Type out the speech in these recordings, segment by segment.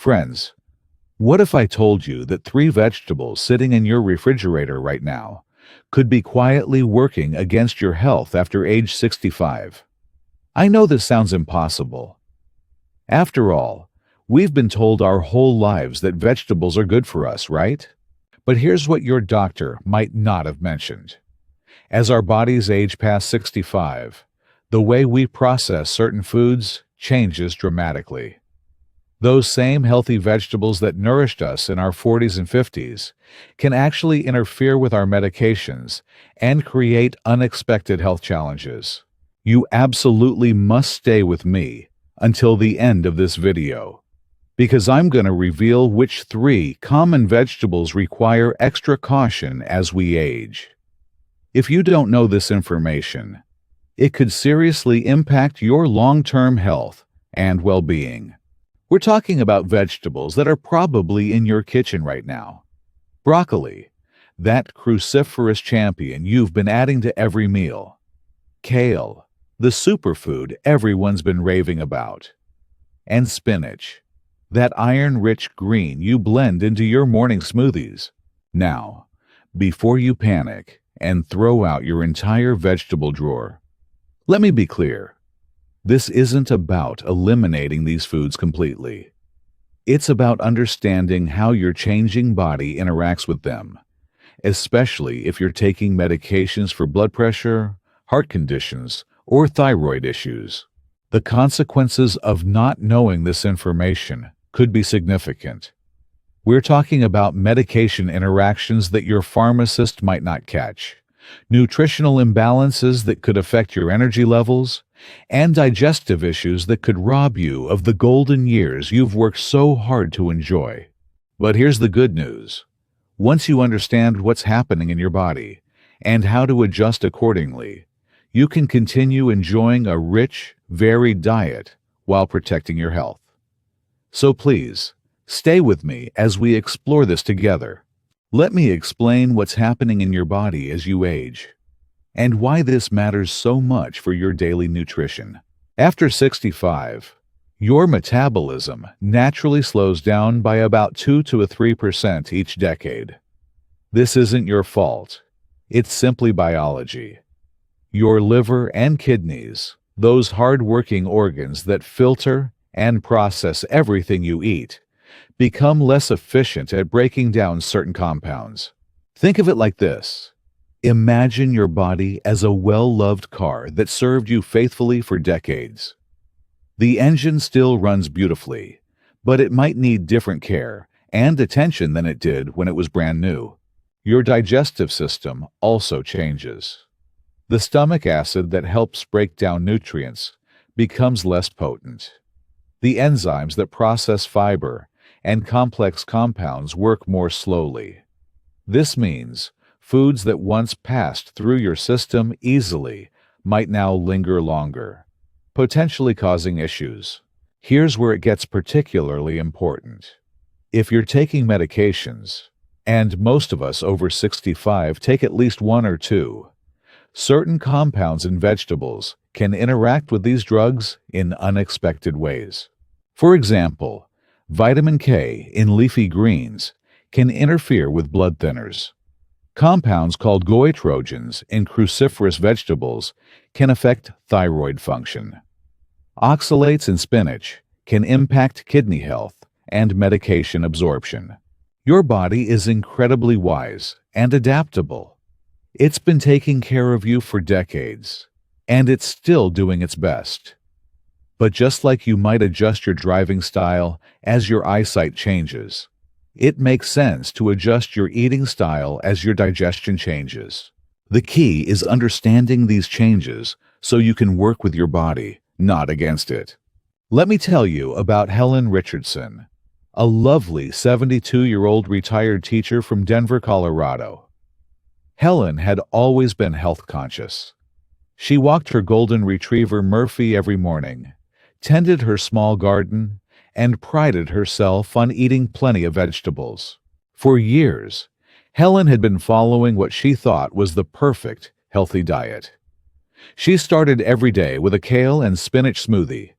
Friends, what if I told you that 3 vegetables sitting in your refrigerator right now could be quietly working against your health after age 65? I know this sounds impossible. After all, we've been told our whole lives that vegetables are good for us, right? But here's what your doctor might not have mentioned. As our bodies age past 65, the way we process certain foods changes dramatically. Those same healthy vegetables that nourished us in our 40s and 50s can actually interfere with our medications and create unexpected health challenges. You absolutely must stay with me until the end of this video, because I'm going to reveal which 3 common vegetables require extra caution as we age. If you don't know this information, it could seriously impact your long-term health and well-being. We're talking about vegetables that are probably in your kitchen right now. Broccoli, that cruciferous champion you've been adding to every meal. Kale, the superfood everyone's been raving about. And spinach, that iron-rich green you blend into your morning smoothies. Now, before you panic and throw out your entire vegetable drawer, let me be clear. This isn't about eliminating these foods completely. It's about understanding how your changing body interacts with them, especially if you're taking medications for blood pressure, heart conditions, or thyroid issues. The consequences of not knowing this information could be significant. We're talking about medication interactions that your pharmacist might not catch, nutritional imbalances that could affect your energy levels, and digestive issues that could rob you of the golden years you've worked so hard to enjoy. But here's the good news. Once you understand what's happening in your body and how to adjust accordingly, you can continue enjoying a rich, varied diet while protecting your health. So please, stay with me as we explore this together. Let me explain what's happening in your body as you age, and why this matters so much for your daily nutrition. After 65, your metabolism naturally slows down by about 2 to 3% each decade. This isn't your fault. It's simply biology. Your liver and kidneys, those hard-working organs that filter and process everything you eat, become less efficient at breaking down certain compounds. Think of it like this. Imagine your body as a well-loved car that served you faithfully for decades. The engine still runs beautifully, but it might need different care and attention than it did when it was brand new. Your digestive system also changes. The stomach acid that helps break down nutrients becomes less potent. The enzymes that process fiber and complex compounds work more slowly. This means foods that once passed through your system easily might now linger longer, potentially causing issues. Here's where it gets particularly important. If you're taking medications, and most of us over 65 take at least 1 or 2, certain compounds in vegetables can interact with these drugs in unexpected ways. For example, vitamin K in leafy greens can interfere with blood thinners. Compounds called goitrogens in cruciferous vegetables can affect thyroid function. Oxalates in spinach can impact kidney health and medication absorption. Your body is incredibly wise and adaptable. It's been taking care of you for decades, and it's still doing its best. But just like you might adjust your driving style as your eyesight changes, it makes sense to adjust your eating style as your digestion changes. The key is understanding these changes so you can work with your body, not against it. Let me tell you about Helen Richardson, a lovely 72-year-old retired teacher from Denver, Colorado. Helen had always been health conscious. She walked her golden retriever Murphy every morning, tended her small garden, and prided herself on eating plenty of vegetables. For years, Helen had been following what she thought was the perfect healthy diet. She started every day with a kale and spinach smoothie,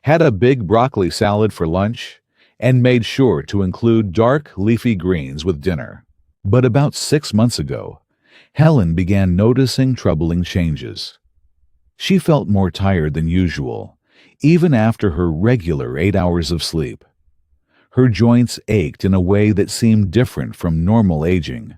had a big broccoli salad for lunch, and made sure to include dark, leafy greens with dinner. But about 6 months ago, Helen began noticing troubling changes. She felt more tired than usual, even after her regular 8 hours of sleep. Her joints ached in a way that seemed different from normal aging.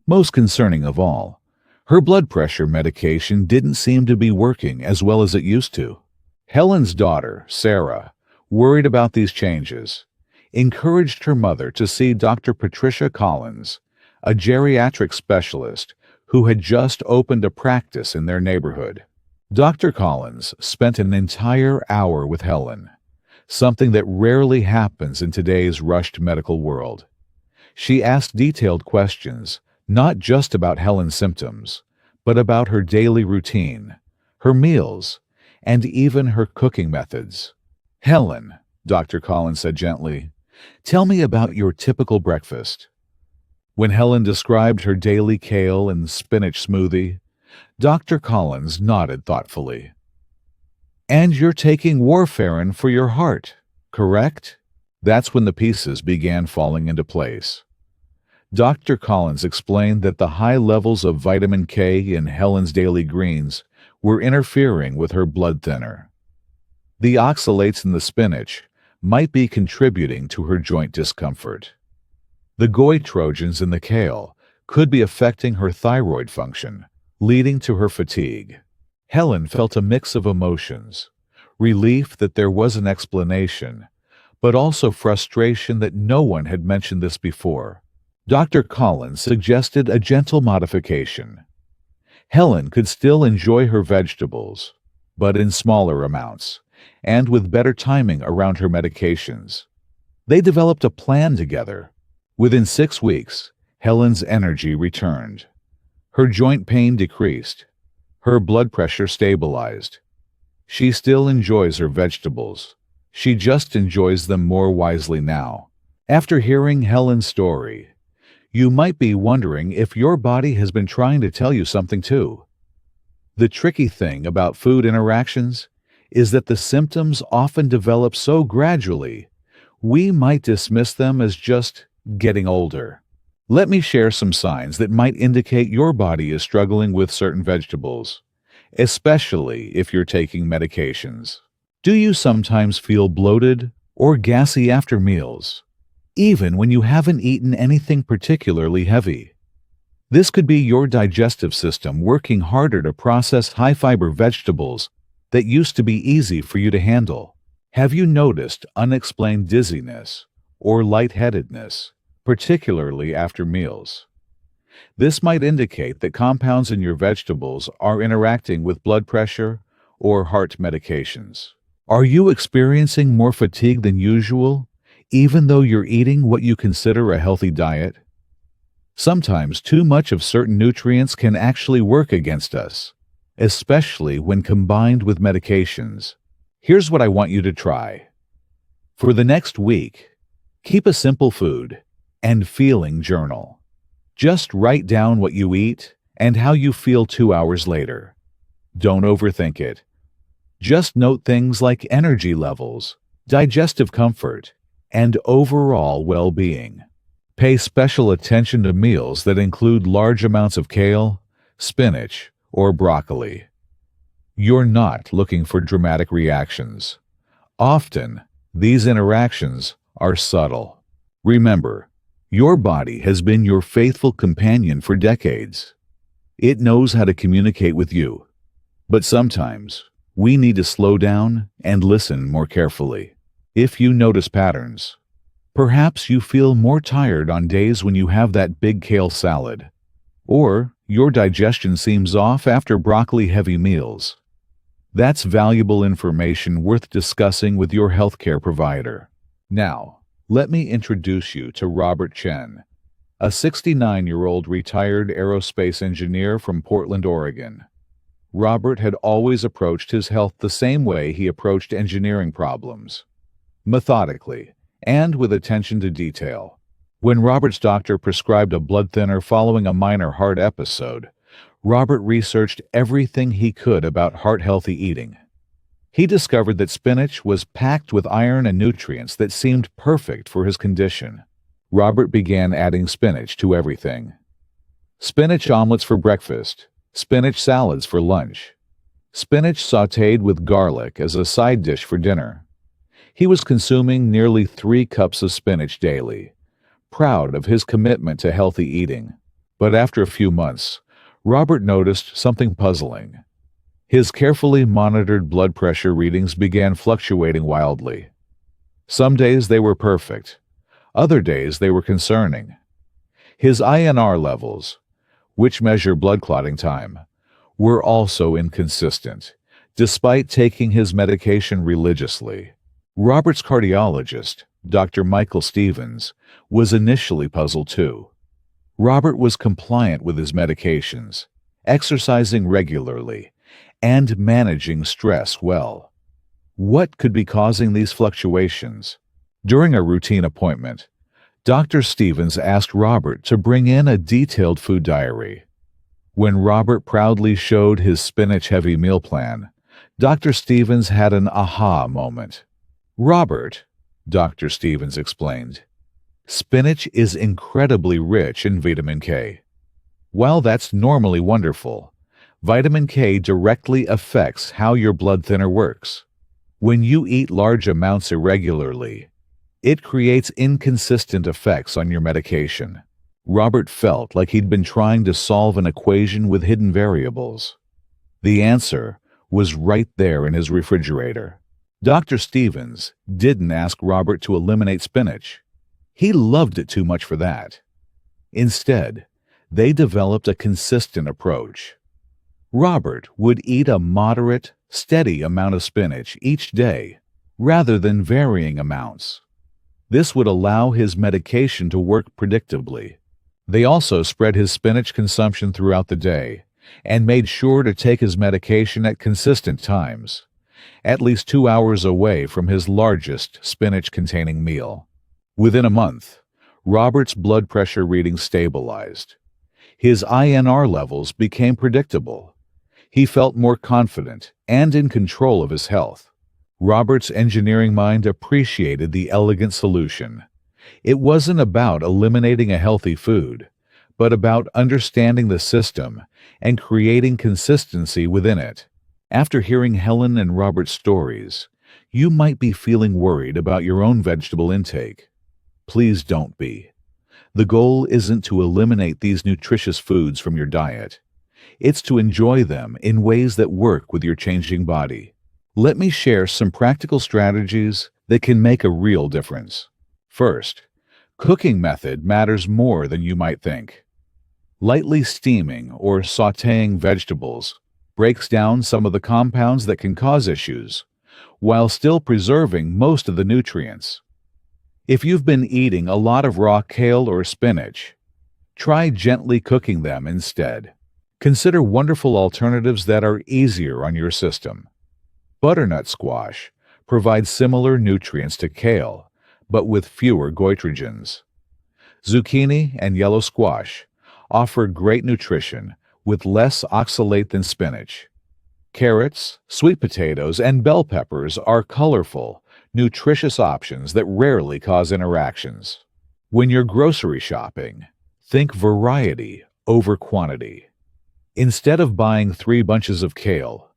Most concerning of all, her blood pressure medication didn't seem to be working as well as it used to. Helen's daughter, Sarah, worried about these changes, encouraged her mother to see Dr. Patricia Collins, a geriatric specialist who had just opened a practice in their neighborhood. Dr. Collins spent an entire hour with Helen, something that rarely happens in today's rushed medical world. She asked detailed questions, not just about Helen's symptoms, but about her daily routine, her meals, and even her cooking methods. "Helen," Dr. Collins said gently, "tell me about your typical breakfast." When Helen described her daily kale and spinach smoothie, Dr. Collins nodded thoughtfully. "And you're taking warfarin for your heart, correct?" That's when the pieces began falling into place. Dr. Collins explained that the high levels of vitamin K in Helen's daily greens were interfering with her blood thinner. The oxalates in the spinach might be contributing to her joint discomfort. The goitrogins in the kale could be affecting her thyroid function, leading to her fatigue. Helen felt a mix of emotions, relief that there was an explanation, but also frustration that no one had mentioned this before. Dr. Collins suggested a gentle modification. Helen could still enjoy her vegetables, but in smaller amounts, and with better timing around her medications. They developed a plan together. Within 6 weeks, Helen's energy returned. Her joint pain decreased. Her blood pressure stabilized. She still enjoys her vegetables. She just enjoys them more wisely now. After hearing Helen's story, you might be wondering if your body has been trying to tell you something too. The tricky thing about food interactions is that the symptoms often develop so gradually, we might dismiss them as just getting older. Let me share some signs that might indicate your body is struggling with certain vegetables, especially if you're taking medications. Do you sometimes feel bloated or gassy after meals, even when you haven't eaten anything particularly heavy? This could be your digestive system working harder to process high-fiber vegetables that used to be easy for you to handle. Have you noticed unexplained dizziness or lightheadedness, particularly after meals? This might indicate that compounds in your vegetables are interacting with blood pressure or heart medications. Are you experiencing more fatigue than usual, even though you're eating what you consider a healthy diet? Sometimes too much of certain nutrients can actually work against us, especially when combined with medications. Here's what I want you to try. For the next week, keep a simple food and feeling journal. Just write down what you eat and how you feel 2 hours later. Don't overthink it. Just note things like energy levels, digestive comfort, and overall well-being. Pay special attention to meals that include large amounts of kale, spinach, or broccoli. You're not looking for dramatic reactions. Often, these interactions are subtle. Remember, your body has been your faithful companion for decades. It knows how to communicate with you. But sometimes, we need to slow down and listen more carefully. If you notice patterns, perhaps you feel more tired on days when you have that big kale salad, or your digestion seems off after broccoli-heavy meals. That's valuable information worth discussing with your healthcare provider. Now, let me introduce you to Robert Chen, a 69-year-old retired aerospace engineer from Portland, Oregon. Robert had always approached his health the same way he approached engineering problems, methodically and with attention to detail. When Robert's doctor prescribed a blood thinner following a minor heart episode, Robert researched everything he could about heart-healthy eating. He discovered that spinach was packed with iron and nutrients that seemed perfect for his condition. Robert began adding spinach to everything. Spinach omelets for breakfast, spinach salads for lunch, spinach sautéed with garlic as a side dish for dinner. He was consuming nearly 3 cups of spinach daily, proud of his commitment to healthy eating. But after a few months, Robert noticed something puzzling. His carefully monitored blood pressure readings began fluctuating wildly. Some days they were perfect. Other days they were concerning. His INR levels, which measure blood clotting time, were also inconsistent, despite taking his medication religiously. Robert's cardiologist, Dr. Michael Stevens, was initially puzzled too. Robert was compliant with his medications, exercising regularly, and managing stress well. What could be causing these fluctuations? During a routine appointment, Dr. Stevens asked Robert to bring in a detailed food diary. When Robert proudly showed his spinach-heavy meal plan, Dr. Stevens had an aha moment. "Robert," Dr. Stevens explained, "spinach is incredibly rich in vitamin K. While that's normally wonderful, vitamin K directly affects how your blood thinner works. When you eat large amounts irregularly, it creates inconsistent effects on your medication." Robert felt like he'd been trying to solve an equation with hidden variables. The answer was right there in his refrigerator. Dr. Stevens didn't ask Robert to eliminate spinach. He loved it too much for that. Instead, they developed a consistent approach. Robert would eat a moderate, steady amount of spinach each day, rather than varying amounts. This would allow his medication to work predictably. They also spread his spinach consumption throughout the day and made sure to take his medication at consistent times, at least 2 hours away from his largest spinach-containing meal. Within a month, Robert's blood pressure readings stabilized. His INR levels became predictable. He felt more confident and in control of his health. Robert's engineering mind appreciated the elegant solution. It wasn't about eliminating a healthy food, but about understanding the system and creating consistency within it. After hearing Helen and Robert's stories, you might be feeling worried about your own vegetable intake. Please don't be. The goal isn't to eliminate these nutritious foods from your diet. It's to enjoy them in ways that work with your changing body. Let me share some practical strategies that can make a real difference. First, cooking method matters more than you might think. Lightly steaming or sautéing vegetables breaks down some of the compounds that can cause issues, while still preserving most of the nutrients. If you've been eating a lot of raw kale or spinach, try gently cooking them instead. Consider wonderful alternatives that are easier on your system. Butternut squash provides similar nutrients to kale, but with fewer goitrogens. Zucchini and yellow squash offer great nutrition with less oxalate than spinach. Carrots, sweet potatoes, and bell peppers are colorful, nutritious options that rarely cause interactions. When you're grocery shopping, think variety over quantity. Instead of buying 3 bunches of kale,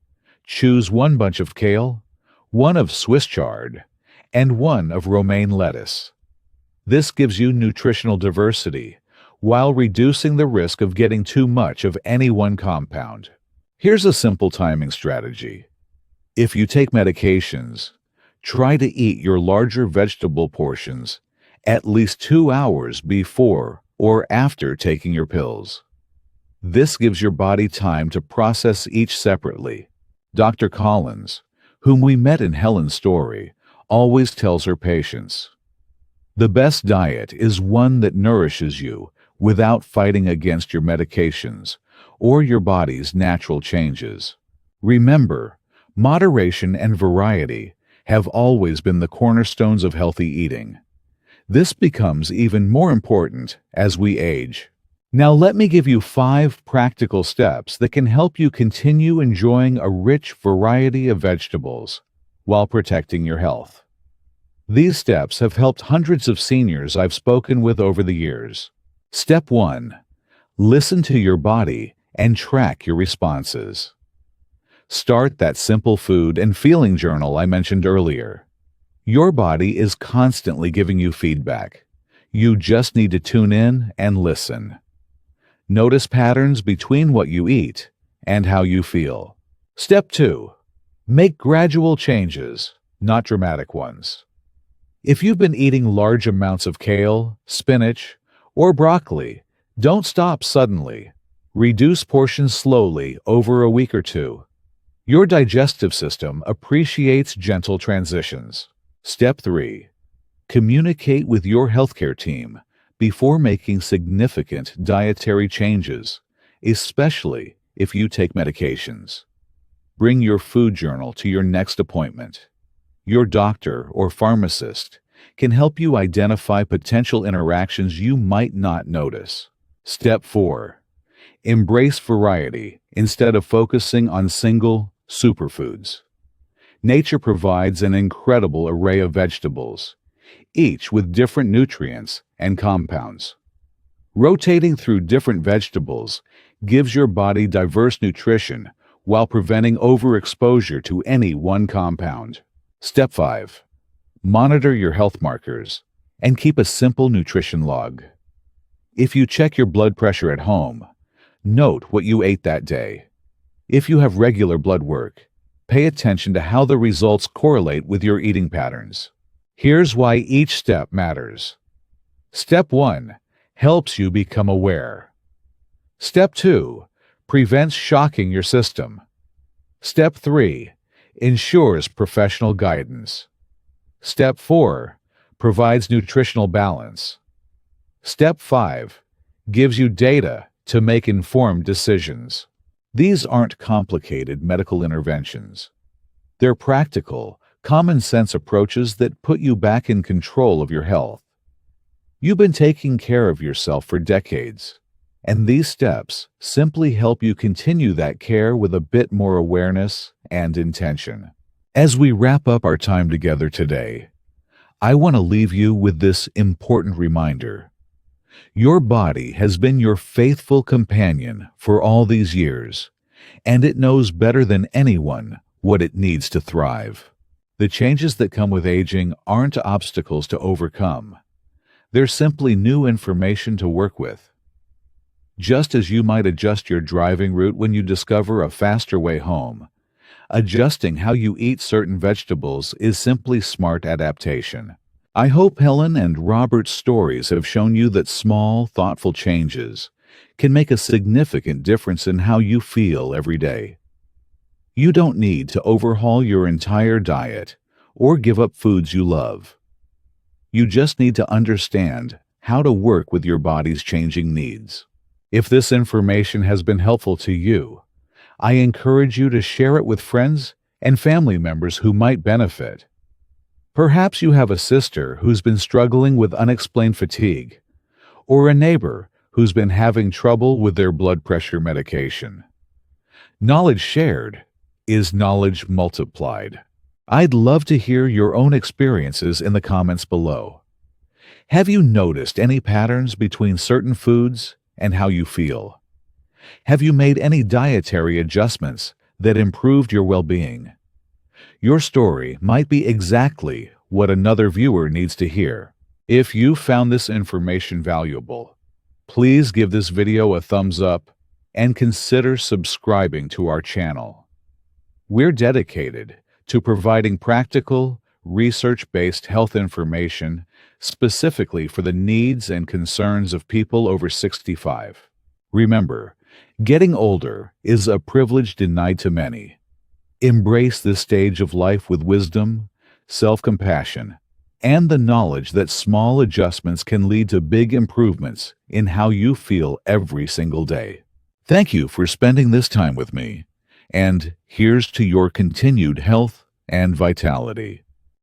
choose 1 bunch of kale, 1 of Swiss chard, and 1 of romaine lettuce. This gives you nutritional diversity while reducing the risk of getting too much of any one compound. Here's a simple timing strategy. If you take medications, try to eat your larger vegetable portions at least 2 hours before or after taking your pills. This gives your body time to process each separately. Dr. Collins, whom we met in Helen's story, always tells her patients, "The best diet is one that nourishes you without fighting against your medications or your body's natural changes." Remember, moderation and variety have always been the cornerstones of healthy eating. This becomes even more important as we age. Now let me give you 5 practical steps that can help you continue enjoying a rich variety of vegetables while protecting your health. These steps have helped hundreds of seniors I've spoken with over the years. Step 1. Listen to your body and track your responses. Start that simple food and feeling journal I mentioned earlier. Your body is constantly giving you feedback. You just need to tune in and listen. Notice patterns between what you eat and how you feel. Step 2. Make gradual changes, not dramatic ones. If you've been eating large amounts of kale, spinach, or broccoli, don't stop suddenly. Reduce portions slowly over a week or 2. Your digestive system appreciates gentle transitions. Step 3. Communicate with your healthcare team before making significant dietary changes, especially if you take medications. Bring your food journal to your next appointment. Your doctor or pharmacist can help you identify potential interactions you might not notice. Step 4. Embrace variety instead of focusing on single superfoods. Nature provides an incredible array of vegetables, each with different nutrients and compounds. Rotating through different vegetables gives your body diverse nutrition while preventing overexposure to any one compound. Step 5. Monitor your health markers and keep a simple nutrition log. If you check your blood pressure at home, note what you ate that day. If you have regular blood work, pay attention to how the results correlate with your eating patterns. Here's why each step matters. Step 1. Helps you become aware. Step 2. Prevents shocking your system. Step 3. Ensures professional guidance. Step 4. Provides nutritional balance. Step 5. Gives you data to make informed decisions. These aren't complicated medical interventions. They're practical, common-sense approaches that put you back in control of your health. You've been taking care of yourself for decades, and these steps simply help you continue that care with a bit more awareness and intention. As we wrap up our time together today, I want to leave you with this important reminder. Your body has been your faithful companion for all these years, and it knows better than anyone what it needs to thrive. The changes that come with aging aren't obstacles to overcome. They're simply new information to work with. Just as you might adjust your driving route when you discover a faster way home, adjusting how you eat certain vegetables is simply smart adaptation. I hope Helen and Robert's stories have shown you that small, thoughtful changes can make a significant difference in how you feel every day. You don't need to overhaul your entire diet or give up foods you love. You just need to understand how to work with your body's changing needs. If this information has been helpful to you, I encourage you to share it with friends and family members who might benefit. Perhaps you have a sister who's been struggling with unexplained fatigue, or a neighbor who's been having trouble with their blood pressure medication. Knowledge shared is knowledge multiplied. I'd love to hear your own experiences in the comments below. Have you noticed any patterns between certain foods and how you feel? Have you made any dietary adjustments that improved your well-being? Your story might be exactly what another viewer needs to hear. If you found this information valuable, please give this video a thumbs up and consider subscribing to our channel. We're dedicated to providing practical, research-based health information specifically for the needs and concerns of people over 65. Remember, getting older is a privilege denied to many. Embrace this stage of life with wisdom, self-compassion, and the knowledge that small adjustments can lead to big improvements in how you feel every single day. Thank you for spending this time with me, and here's to your continued health and vitality.